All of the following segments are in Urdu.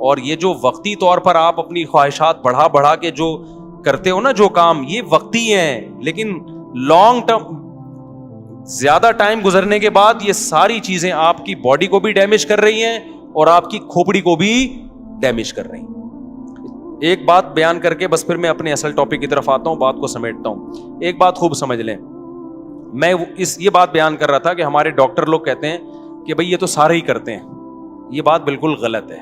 اور یہ جو وقتی طور پر آپ اپنی خواہشات بڑھا بڑھا کے جو کرتے ہو نا جو کام، یہ وقتی ہیں، لیکن لانگ ٹرم زیادہ ٹائم گزرنے کے بعد یہ ساری چیزیں آپ کی باڈی کو بھی ڈیمیج کر رہی ہیں اور آپ کی کھوپڑی کو بھی ڈیمیج کر رہی ہیں. ایک بات بیان کر کے بس پھر میں اپنے اصل ٹاپک کی طرف آتا ہوں، بات کو سمیٹتا ہوں. ایک بات خوب سمجھ لیں، میں یہ بات بیان کر رہا تھا کہ ہمارے ڈاکٹر لوگ کہتے ہیں کہ بھئی یہ تو سارے ہی کرتے ہیں. یہ بات بالکل غلط ہے.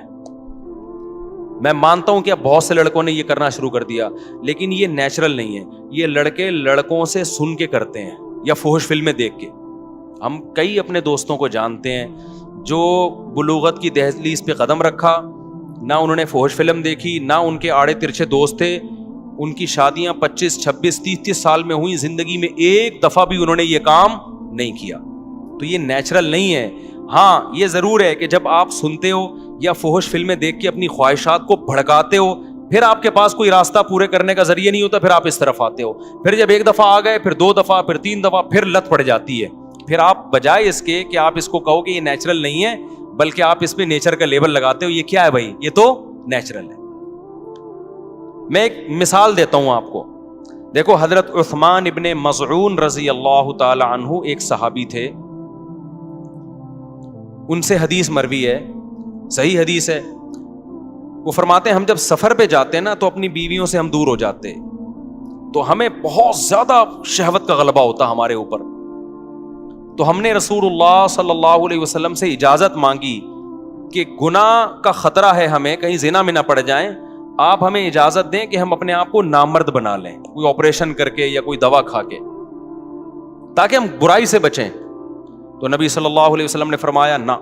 میں مانتا ہوں کہ اب بہت سے لڑکوں نے یہ کرنا شروع کر دیا، لیکن یہ نیچرل نہیں ہے. یہ لڑکے لڑکوں سے سن کے کرتے ہیں یا فحش فلمیں دیکھ کے. ہم کئی اپنے دوستوں کو جانتے ہیں جو بلوغت کی دہلیز پہ قدم رکھا، نہ انہوں نے فحش فلم دیکھی، نہ ان کے آڑے ترچھے دوست تھے. ان کی شادیاں 25, 26, 30 سال میں ہوئی، زندگی میں ایک دفعہ بھی انہوں نے یہ کام نہیں کیا. تو یہ نیچرل نہیں ہے. ہاں یہ ضرور ہے کہ جب آپ سنتے ہو یا فحش فلمیں دیکھ کے اپنی خواہشات کو بھڑکاتے ہو، پھر آپ کے پاس کوئی راستہ پورے کرنے کا ذریعہ نہیں ہوتا، پھر آپ اس طرف آتے ہو. پھر جب ایک دفعہ آ گئے، پھر 2 دفعہ، پھر 3 دفعہ، پھر لت پڑ جاتی ہے. پھر آپ بجائے اس کے کہ آپ اس کو کہو کہ یہ نیچرل نہیں ہے، بلکہ آپ اس پہ نیچر کا لیبل لگاتے ہو. یہ کیا ہے بھائی؟ یہ تو نیچرل ہے. میں ایک مثال دیتا ہوں آپ کو. دیکھو حضرت عثمان ابن مظعون رضی اللہ تعالی عنہ ایک صحابی تھے. ان سے حدیث مروی ہے، صحیح حدیث ہے. وہ فرماتے ہیں ہم جب سفر پہ جاتے ہیں نا تو اپنی بیویوں سے ہم دور ہو جاتے، تو ہمیں بہت زیادہ شہوت کا غلبہ ہوتا ہمارے اوپر. تو ہم نے رسول اللہ صلی اللہ علیہ وسلم سے اجازت مانگی کہ گناہ کا خطرہ ہے، ہمیں کہیں زنا میں نہ پڑ جائیں، آپ ہمیں اجازت دیں کہ ہم اپنے آپ کو نامرد بنا لیں، کوئی آپریشن کر کے یا کوئی دوا کھا کے، تاکہ ہم برائی سے بچیں. تو نبی صلی اللہ علیہ وسلم نے فرمایا نہ،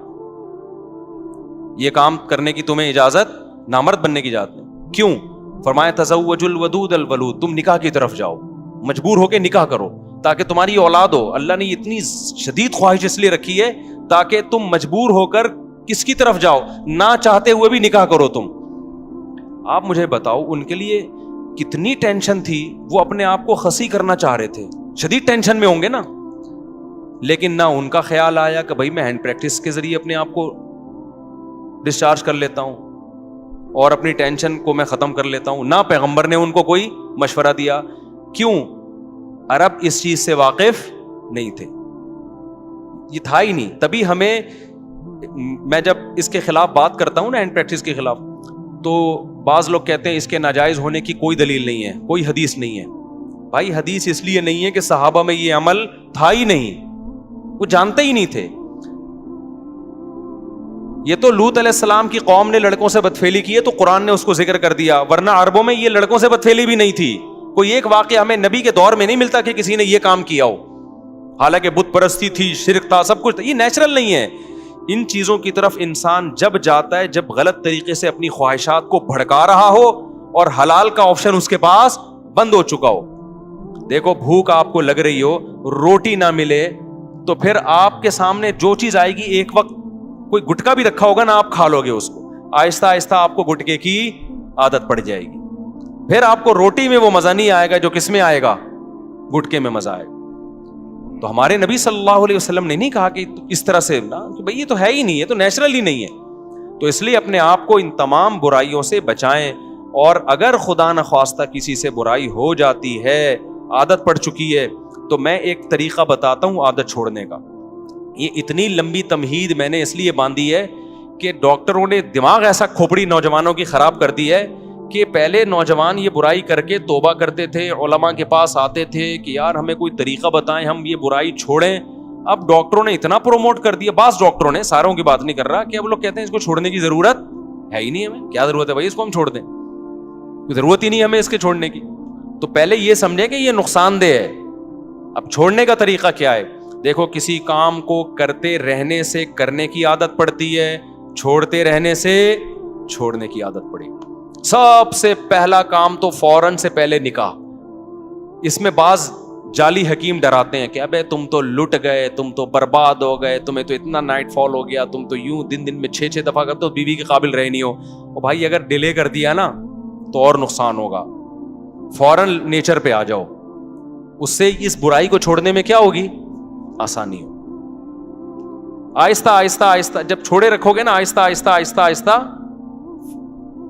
یہ کام کرنے کی تمہیں اجازت، نامرد بننے کی اجازت نہیں. کیوں؟ فرمایا تزوج الودود الولود، تم نکاح کی طرف جاؤ، مجبور ہو کے نکاح کرو تاکہ تمہاری اولاد ہو. اللہ نے اتنی شدید خواہش اس لیے رکھی ہے تاکہ تم مجبور ہو کر کس کی طرف جاؤ؟ نہ چاہتے ہوئے بھی نکاح کرو تم. آپ مجھے بتاؤ ان کے لیے کتنی ٹینشن تھی. وہ اپنے آپ کو خسی کرنا چاہ رہے تھے، شدید ٹینشن میں ہوں گے نا. لیکن نہ ان کا خیال آیا کہ بھائی میں ہینڈ پریکٹس کے ذریعے اپنے آپ کو ڈسچارج کر لیتا ہوں اور اپنی ٹینشن کو میں ختم کر لیتا ہوں. نہ پیغمبر نے ان کو کوئی مشورہ دیا. کیوں؟ عرب اس چیز سے واقف نہیں تھے، یہ تھا ہی نہیں. تبھی ہمیں، میں جب اس کے خلاف بات کرتا ہوں نا، ہینڈ پریکٹس کے خلاف، تو بعض لوگ کہتے ہیں اس کے ناجائز ہونے کی کوئی دلیل نہیں ہے، کوئی حدیث نہیں ہے. بھائی حدیث اس لیے نہیں ہے کہ صحابہ میں یہ عمل تھا ہی نہیں، وہ جانتے ہی نہیں تھے. یہ تو لوط علیہ السلام کی قوم نے لڑکوں سے بدفعلی کی ہے تو قرآن نے اس کو ذکر کر دیا، ورنہ عربوں میں یہ لڑکوں سے بدفعلی بھی نہیں تھی. کوئی ایک واقعہ ہمیں نبی کے دور میں نہیں ملتا کہ کسی نے یہ کام کیا ہو. حالانکہ بت پرستی تھی، شرک تھا، سب کچھ تھا. یہ نیچرل نہیں ہے. ان چیزوں کی طرف انسان جب جاتا ہے جب غلط طریقے سے اپنی خواہشات کو بھڑکا رہا ہو اور حلال کا آپشن اس کے پاس بند ہو چکا ہو. دیکھو بھوک آپ کو لگ رہی ہو، روٹی نہ ملے تو پھر آپ کے سامنے جو چیز آئے گی، ایک وقت کوئی گٹکا بھی رکھا ہوگا نا، آپ کھا لو گے اس کو. آہستہ آہستہ آپ کو گٹکے کی عادت پڑ جائے گی. پھر آپ کو روٹی میں وہ مزہ نہیں آئے گا جو کس میں آئے گا، گٹکے میں مزہ آئے گا. تو ہمارے نبی صلی اللہ علیہ وسلم نے نہیں کہا کہ اس طرح سے نا، کہ بھئی یہ تو ہے ہی نہیں، یہ تو نیچرل ہی نہیں ہے. تو اس لیے اپنے آپ کو ان تمام برائیوں سے بچائیں. اور اگر خدا نخواستہ کسی سے برائی ہو جاتی ہے، عادت پڑ چکی ہے، تو میں ایک طریقہ بتاتا ہوں عادت چھوڑنے کا. یہ اتنی لمبی تمہید میں نے اس لیے باندھی ہے کہ ڈاکٹروں نے دماغ ایسا کھوپڑی نوجوانوں کی خراب کر دی ہے کہ پہلے نوجوان یہ برائی کر کے توبہ کرتے تھے، علماء کے پاس آتے تھے کہ یار ہمیں کوئی طریقہ بتائیں، ہم یہ برائی چھوڑیں. اب ڈاکٹروں نے اتنا پروموٹ کر دیا، بعض ڈاکٹروں نے، ساروں کی بات نہیں کر رہا، کہ اب لوگ کہتے ہیں اس کو چھوڑنے کی ضرورت ہے ہی نہیں. ہمیں کیا ضرورت ہے بھائی اس کو ہم چھوڑ دیں، ضرورت ہی نہیں ہمیں اس کے چھوڑنے کی. تو پہلے یہ سمجھیں کہ یہ نقصان دہ ہے. اب چھوڑنے کا طریقہ کیا ہے؟ دیکھو کسی کام کو کرتے رہنے سے کرنے کی عادت پڑتی ہے، چھوڑتے رہنے سے چھوڑنے کی عادت پڑے. سب سے پہلا کام تو فوراً سے پہلے نکاح. اس میں بعض جعلی حکیم ڈراتے ہیں کہ ابے تم تو لٹ گئے، تم تو برباد ہو گئے، تمہیں تو اتنا نائٹ فال ہو گیا، تم تو یوں دن میں 6 دفعہ کرتے ہو، بیوی کے قابل رہے نہیں ہو. اور بھائی اگر ڈیلے کر دیا نا تو اور نقصان ہوگا. فوراً نیچر پہ آ جاؤ، اس سے اس برائی کو چھوڑنے میں کیا ہوگی؟ آسانی ہو. آہستہ آہستہ آہستہ جب چھوڑے رکھو گے نا، آہستہ آہستہ آہستہ آہستہ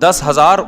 10,000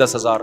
10,000।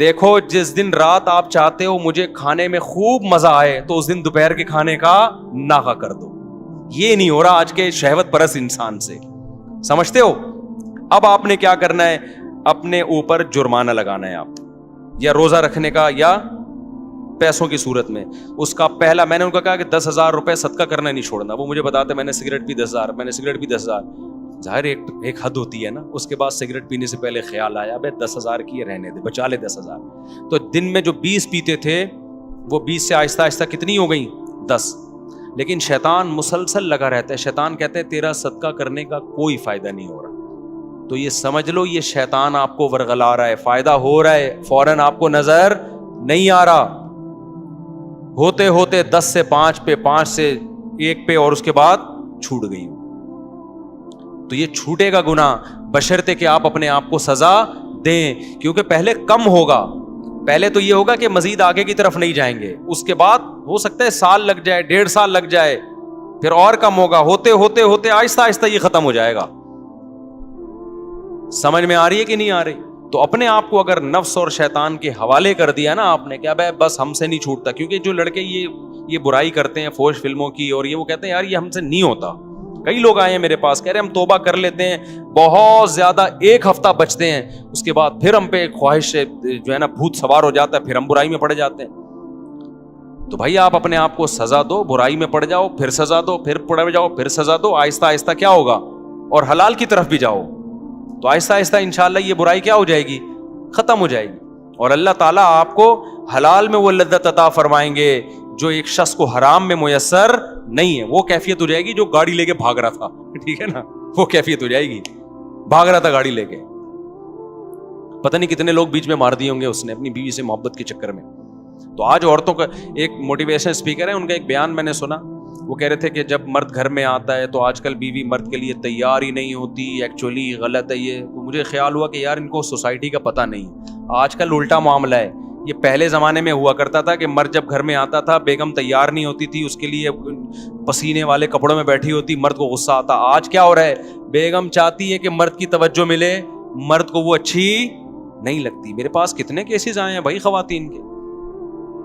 دیکھو جس دن رات آپ چاہتے ہو مجھے کھانے میں خوب مزہ آئے تو اس دن دوپہر کے کھانے کا ناغہ کر دو. یہ نہیں ہو رہا آج کے شہوت پرست انسان سے, سمجھتے ہو؟ اب آپ نے کیا کرنا ہے, اپنے اوپر جرمانہ لگانا ہے آپ, یا روزہ رکھنے کا یا پیسوں کی صورت میں. اس کا پہلا میں نے ان کو کہا کہ 10,000 روپے صدقہ کرنا نہیں چھوڑنا. وہ مجھے بتاتے میں نے سگریٹ پی 10,000, میں نے سگریٹ پی 10,000. ظاہر ایک حد ہوتی ہے نا. اس کے بعد سگریٹ پینے سے پہلے خیال آیا بھائی 10,000 کی رہنے دے, بچا لے 10,000. تو دن میں جو 20 پیتے تھے وہ 20 سے آہستہ آہستہ کتنی ہو گئی, 10. لیکن شیطان مسلسل لگا رہتا ہے. شیطان کہتے ہیں تیرا صدقہ کرنے کا کوئی فائدہ نہیں ہو رہا. تو یہ سمجھ لو یہ شیطان آپ کو ورغلا رہا ہے, فائدہ ہو رہا ہے, فوراً آپ کو نظر نہیں آ رہا. ہوتے ہوتے 10 سے 5 پہ, 5 سے 1 پہ, اور اس کے بعد چھوٹ گئی. تو یہ چھوٹے گا گناہ بشرطے کہ آپ اپنے آپ کو سزا دیں, کیونکہ پہلے کم ہوگا. پہلے تو یہ ہوگا کہ مزید آگے کی طرف نہیں جائیں گے, اس کے بعد ہو سکتا ہے سال لگ جائے, 1.5 سال لگ جائے, پھر اور کم ہوگا. ہوتے ہوتے ہوتے آہستہ آہستہ یہ ختم ہو جائے گا. سمجھ میں آ رہی ہے کہ نہیں آ رہی؟ تو اپنے آپ کو اگر نفس اور شیطان کے حوالے کر دیا نا آپ نے, کیا بھائی بس ہم سے نہیں چھوٹتا. کیونکہ جو لڑکے یہ برائی کرتے ہیں فوش فلموں کی, اور یہ وہ کہتے ہیں یار یہ ہم سے نہیں ہوتا. کئی لوگ آئے ہیں میرے پاس کہہ رہے ہیں ہم توبہ کر لیتے ہیں, بہت زیادہ 1 ہفتہ بچتے ہیں, اس کے بعد پھر ہم پہ خواہش جو ہے نا بھوت سوار ہو جاتا ہے, پھر ہم برائی میں پڑ جاتے ہیں. تو بھائی آپ اپنے آپ کو سزا دو, برائی میں پڑ جاؤ, پھر سزا دو, پھر پڑ جاؤ, پھر سزا دو. آہستہ آہستہ کیا ہوگا, اور حلال کی طرف بھی جاؤ, تو آہستہ آہستہ انشاءاللہ یہ برائی کیا ہو جائے گی, ختم ہو جائے گی. اور اللہ تعالیٰ آپ کو حلال میں وہ لذت عطا فرمائیں گے جو ایک شخص کو حرام میں میسر نہیں ہے. وہ کیفیت ہو جائے گی جو گاڑی لے کے بھاگ رہا تھا, ٹھیک ہے نا, وہ کیفیت ہو جائے گی. بھاگ رہا تھا گاڑی لے کے, پتہ نہیں کتنے لوگ بیچ میں مار دیے ہوں گے اس نے اپنی بیوی سے محبت کے چکر میں. تو آج عورتوں کا ایک موٹیویشن اسپیکر ہے, ان کا ایک بیان میں نے سنا. وہ کہہ رہے تھے کہ جب مرد گھر میں آتا ہے تو آج کل بیوی مرد کے لیے تیار ہی نہیں ہوتی. ایکچولی غلط ہے یہ. تو مجھے خیال ہوا کہ یار ان کو سوسائٹی کا پتہ نہیں. آج کل الٹا معاملہ ہے. یہ پہلے زمانے میں ہوا کرتا تھا کہ مرد جب گھر میں آتا تھا بیگم تیار نہیں ہوتی تھی, اس کے لیے پسینے والے کپڑوں میں بیٹھی ہوتی, مرد کو غصہ آتا. آج کیا ہو رہا ہے, بیگم چاہتی ہے کہ مرد کی توجہ ملے, مرد کو وہ اچھی نہیں لگتی. میرے پاس کتنے کیسز آئے ہیں بھائی خواتین کے.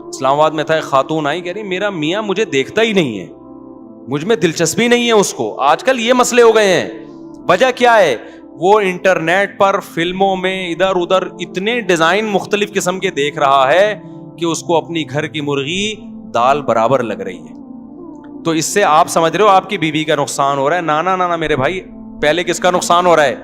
اسلام آباد میں تھا, ایک خاتون آئی, کہہ رہی میرا میاں مجھے دیکھتا ہی نہیں ہے, مجھ میں دلچسپی نہیں ہے اس کو. آج کل یہ مسئلے ہو گئے ہیں. وجہ کیا ہے, وہ انٹرنیٹ پر فلموں میں ادھر ادھر اتنے ڈیزائن مختلف قسم کے دیکھ رہا ہے کہ اس کو اپنی گھر کی مرغی دال برابر لگ رہی ہے. تو اس سے آپ سمجھ رہے ہو آپ کی بیوی کا نقصان ہو رہا ہے. نانا میرے بھائی, پہلے کس کا نقصان ہو رہا ہے,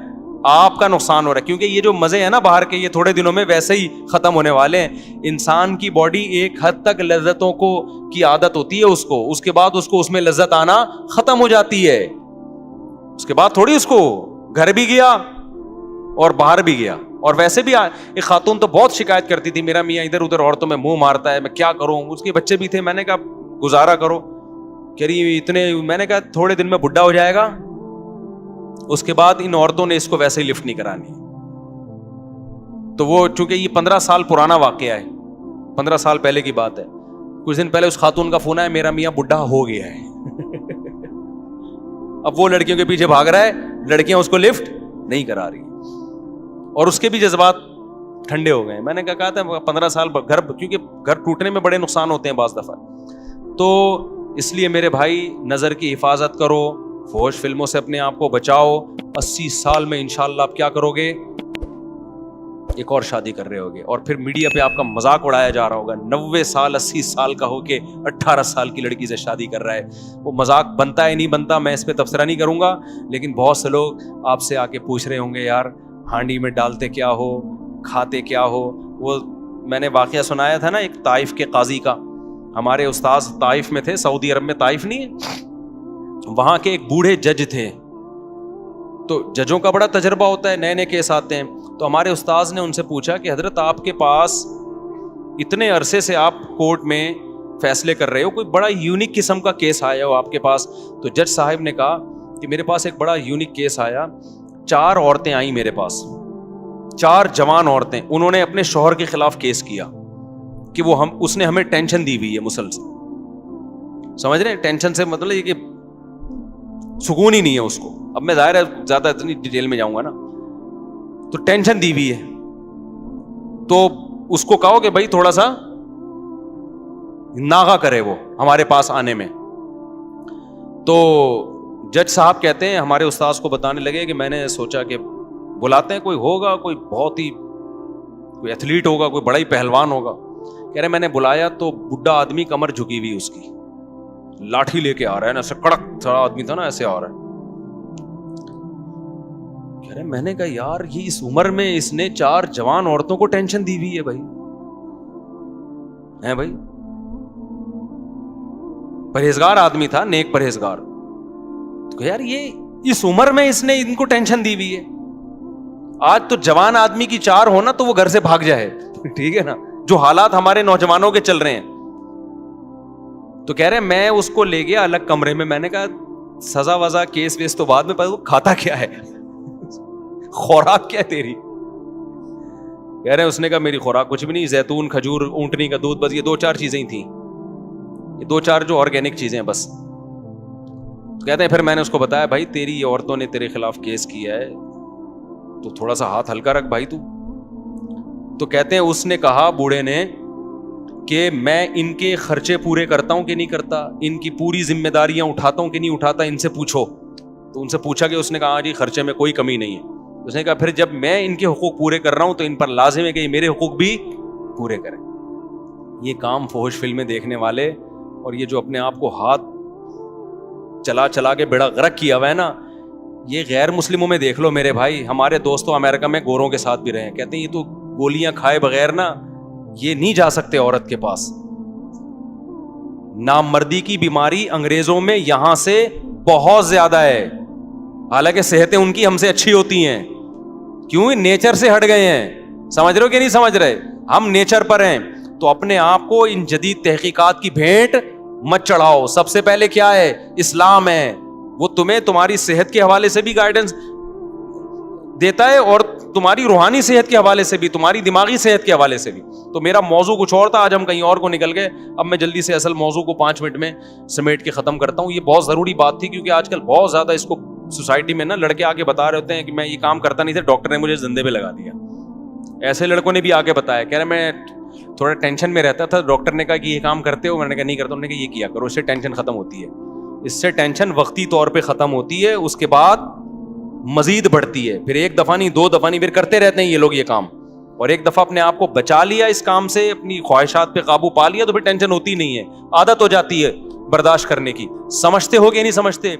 آپ کا نقصان ہو رہا ہے. کیونکہ یہ جو مزے ہیں نا باہر کے, یہ تھوڑے دنوں میں ویسے ہی ختم ہونے والے ہیں. انسان کی باڈی ایک حد تک لذتوں کو کی عادت ہوتی ہے اس کو, اس کے بعد اس کو اس میں لذت آنا ختم ہو جاتی ہے. اس کے بعد تھوڑی اس کو گھر بھی گیا اور باہر بھی گیا. اور ویسے بھی ایک خاتون تو بہت شکایت کرتی تھی, میرا میاں ادھر ادھر عورتوں میں منہ مارتا ہے, میں کیا کروں. اس کے بچے بھی تھے, میں نے کہا گزارا کرو. کہہ رہی اتنے, میں نے کہا تھوڑے دن میں بڈھا ہو جائے گا, اس کے بعد ان عورتوں نے اس کو ویسے ہی لفٹ نہیں کرانی. تو وہ چونکہ یہ 15 سال پرانا واقعہ ہے, 15 سال پہلے کی بات ہے. کچھ دن پہلے اس خاتون کا فون آیا, میرا میاں بڈھا ہو گیا ہے. اب وہ لڑکیوں کے پیچھے بھاگ رہا ہے, لڑکیاں اس کو لفٹ نہیں کرا رہی, اور اس کے بھی جذبات ٹھنڈے ہو گئے. میں نے کہا تھا 15 سال گھر, کیونکہ گھر ٹوٹنے میں بڑے نقصان ہوتے ہیں بعض دفعہ. تو اس لیے میرے بھائی نظر کی حفاظت کرو, فحش فلموں سے اپنے آپ کو بچاؤ. 80 سال میں انشاءاللہ آپ کیا کرو گے, ایک اور شادی کر رہے ہوگے, اور پھر میڈیا پہ آپ کا مذاق اڑایا جا رہا ہوگا. 90 سال 80 سال کا ہو کے 18 سال کی لڑکی سے شادی کر رہا ہے. وہ مذاق بنتا ہے نہیں بنتا, میں اس پہ تبصرہ نہیں کروں گا, لیکن بہت سے لوگ آپ سے آ کے پوچھ رہے ہوں گے یار ہانڈی میں ڈالتے کیا ہو, کھاتے کیا ہو. وہ میں نے واقعہ سنایا تھا نا ایک طائف کے قاضی کا. ہمارے استاذ طائف میں تھے, سعودی عرب میں طائف نہیں ہے, وہاں کے ایک بوڑھے جج تھے. تو ججوں کا بڑا تجربہ ہوتا ہے, نئے نئے کیس آتے ہیں. تو ہمارے استاذ نے ان سے پوچھا کہ حضرت آپ کے پاس اتنے عرصے سے آپ کورٹ میں فیصلے کر رہے ہو, کوئی بڑا یونیک قسم کا کیس آیا ہو آپ کے پاس. تو جج صاحب نے کہا کہ میرے پاس ایک بڑا یونیک کیس آیا. 4 عورتیں آئیں میرے پاس, 4 جوان عورتیں. انہوں نے اپنے شوہر کے خلاف کیس کیا کہ وہ اس نے ہمیں ٹینشن دی ہوئی ہے مسلسل. سمجھ رہے ہیں, ٹینشن سے مطلب یہ کہ سکون ہی نہیں ہے اس کو. اب میں ظاہر ہے زیادہ اتنی ڈیٹیل میں جاؤں گا نا, تو ٹینشن دی ہوئی ہے. تو اس کو کہو کہ بھائی تھوڑا سا ناغا کرے وہ ہمارے پاس آنے میں. تو جج صاحب کہتے ہیں ہمارے استاذ کو بتانے لگے کہ میں نے سوچا کہ بلاتے ہیں کوئی ہوگا, کوئی بہت ہی کوئی ایتھلیٹ ہوگا, کوئی بڑا ہی پہلوان ہوگا. کہہ رہے میں نے بلایا تو بڈھا آدمی کمر جھکی ہوئی اس کی, لاٹھی لے کے آ رہا ہے نا, ایسا کڑک سا آدمی تھا نا, ایسے آ رہا ہے. کہہ رہے میں نے کہا یار یہ اس عمر میں اس نے 4 جوان عورتوں کو ٹینشن دی ہوئی ہے بھائی, ہیں بھائی, پرہیزگار آدمی تھا, نیک پرہیزگار. تو یار یہ اس عمر میں اس نے ان کو ٹینشن دی ہوئی ہے. آج تو جوان آدمی کی 4 ہونا تو وہ گھر سے بھاگ جائے, ٹھیک ہے نا, جو حالات ہمارے نوجوانوں کے چل رہے ہیں. تو کہہ رہے میں اس کو لے گیا الگ کمرے میں, میں نے کہا سزا وزا کیس ویس تو بعد میں, پتا وہ کھاتا کیا ہے, خوراک کیا ہے تیری. کہہ رہے اس نے کہا میری خوراک کچھ بھی نہیں, زیتون, کھجور, اونٹنی کا دودھ, بس یہ 2-4 چیزیں ہی تھیں, یہ 2-4 جو آرگینک چیزیں ہیں بس. کہتے ہیں پھر میں نے اس کو بتایا بھائی تیری یہ عورتوں نے تیرے خلاف کیس کیا ہے تو تھوڑا سا ہاتھ ہلکا رکھ بھائی تو. تو کہتے ہیں اس نے کہا بوڑھے نے کہ میں ان کے خرچے پورے کرتا ہوں کہ نہیں کرتا, ان کی پوری ذمہ داریاں اٹھاتا ہوں کہ نہیں اٹھاتا, ان سے پوچھو. تو ان سے پوچھا کہ اس نے کہا جی خرچے میں کوئی کمی نہیں ہے. اس نے کہا پھر جب میں ان کے حقوق پورے کر رہا ہوں تو ان پر لازم ہے کہ میرے حقوق بھی پورے کریں. یہ کام فحش فلمیں دیکھنے والے اور یہ جو اپنے آپ کو ہاتھ چلا چلا کے بیڑا غرق کیا ہوا ہے نا, یہ غیر مسلموں میں دیکھ لو میرے بھائی. ہمارے دوستوں امریکہ میں گوروں کے ساتھ بھی رہے ہیں, کہتے ہیں یہ تو گولیاں کھائے بغیر نا یہ نہیں جا سکتے عورت کے پاس. نامردی کی بیماری انگریزوں میں یہاں سے بہت زیادہ ہے, حالانکہ صحتیں ان کی ہم سے اچھی ہوتی ہیں. کیوں؟ نیچر سے ہٹ گئے ہیں. سمجھ رہے ہو کہ نہیں سمجھ رہے؟ ہم نیچر پر ہیں. تو اپنے آپ کو ان جدید تحقیقات کی بھیٹ مت چڑھاؤ. سب سے پہلے کیا ہے؟ اسلام ہے. وہ تمہیں تمہاری صحت کے حوالے سے بھی گائیڈنس دیتا ہے اور تمہاری روحانی صحت کے حوالے سے بھی, تمہاری دماغی صحت کے حوالے سے بھی. تو میرا موضوع کچھ اور تھا, آج ہم کہیں اور کو نکل گئے. اب میں جلدی سے اصل موضوع کو 5 منٹ میں سمیٹ کے ختم کرتا ہوں. یہ بہت ضروری بات تھی کیونکہ آج کل بہت زیادہ اس کو سوسائٹی میں نا لڑکے آ کے بتا رہے ہوتے ہیں کہ میں یہ کام کرتا نہیں تھا, ڈاکٹر نے مجھے زندے پہ لگا دیا. ایسے لڑکوں نے بھی آ کے بتایا, کہہ رہے میں تھوڑا ٹینشن میں رہتا تھا, ڈاکٹر نے کہا کہ یہ کام کرتے ہو, میں نے کہا نہیں کرتا. انہوں نے کہا یہ کیا کرو, اس سے ٹینشن ختم ہوتی ہے. اس سے ٹینشن وقتی طور پہ ختم ہوتی ہے, اس کے بعد مزید بڑھتی ہے. پھر 1 دفعہ نہیں 2 دفعہ نہیں, پھر کرتے رہتے ہیں یہ لوگ یہ کام. اور ایک دفعہ اپنے آپ کو بچا لیا اس کام سے, اپنی خواہشات پہ قابو پا لیا, تو پھر ٹینشن ہوتی نہیں ہے, عادت ہو جاتی ہے برداشت کرنے کی. سمجھتے ہو کہ نہیں سمجھتے؟